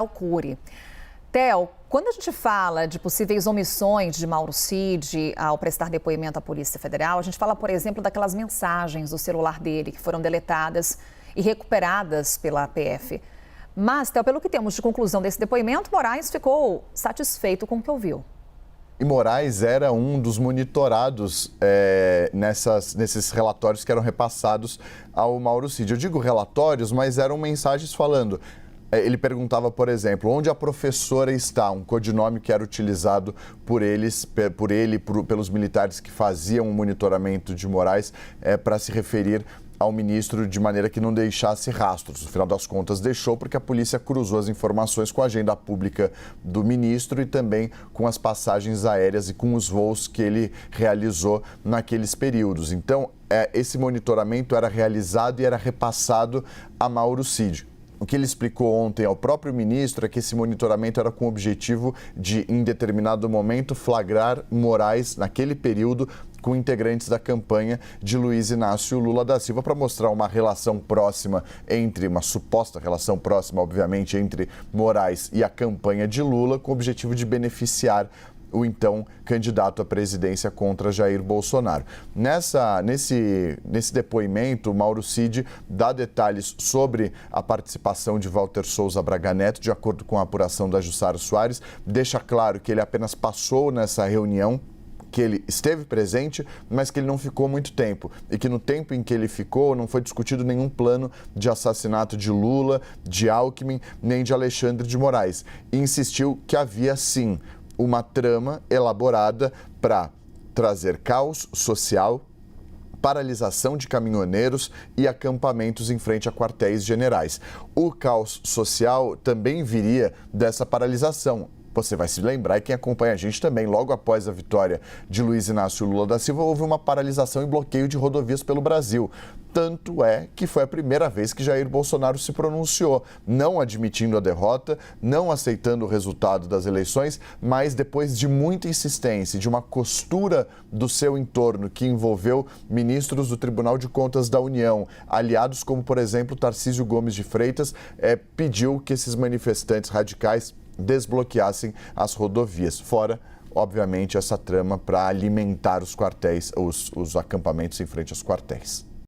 ao Cury. Theo, quando a gente fala de possíveis omissões de Mauro Cid ao prestar depoimento à Polícia Federal, a gente fala, por exemplo, daquelas mensagens do celular dele que foram deletadas e recuperadas pela PF. Mas, Theo, pelo que temos de conclusão desse depoimento, Moraes ficou satisfeito com o que ouviu. E Moraes era um dos monitorados nesses relatórios que eram repassados ao Mauro Cid. Eu digo relatórios, mas eram mensagens falando. Ele perguntava, por exemplo, onde a professora está, um codinome que era utilizado pelos militares que faziam o monitoramento de Moraes para se referir ao ministro de maneira que não deixasse rastros. No final das contas, deixou porque a polícia cruzou as informações com a agenda pública do ministro e também com as passagens aéreas e com os voos que ele realizou naqueles períodos. Então, esse monitoramento era realizado e era repassado a Mauro Cid. O que ele explicou ontem ao próprio ministro é que esse monitoramento era com o objetivo de, em determinado momento, flagrar Moraes, naquele período, com integrantes da campanha de Luiz Inácio Lula da Silva, para mostrar uma relação próxima uma suposta relação próxima, obviamente, entre Moraes e a campanha de Lula, com o objetivo de beneficiar o então candidato à presidência contra Jair Bolsonaro. Nesse depoimento, Mauro Cid dá detalhes sobre a participação de Walter Souza Braga Neto, de acordo com a apuração da Jussara Soares, deixa claro que ele apenas passou nessa reunião, que ele esteve presente, mas que ele não ficou muito tempo. E que no tempo em que ele ficou, não foi discutido nenhum plano de assassinato de Lula, de Alckmin, nem de Alexandre de Moraes. E insistiu que havia, sim, uma trama elaborada para trazer caos social, paralisação de caminhoneiros e acampamentos em frente a quartéis generais. O caos social também viria dessa paralisação. Você vai se lembrar, e quem acompanha a gente também, logo após a vitória de Luiz Inácio Lula da Silva, houve uma paralisação e bloqueio de rodovias pelo Brasil. Tanto é que foi a primeira vez que Jair Bolsonaro se pronunciou, não admitindo a derrota, não aceitando o resultado das eleições, mas depois de muita insistência, de uma costura do seu entorno, que envolveu ministros do Tribunal de Contas da União, aliados como, por exemplo, Tarcísio Gomes de Freitas, pediu que esses manifestantes radicais desbloqueassem as rodovias, fora, obviamente, essa trama para alimentar os quartéis, os acampamentos em frente aos quartéis.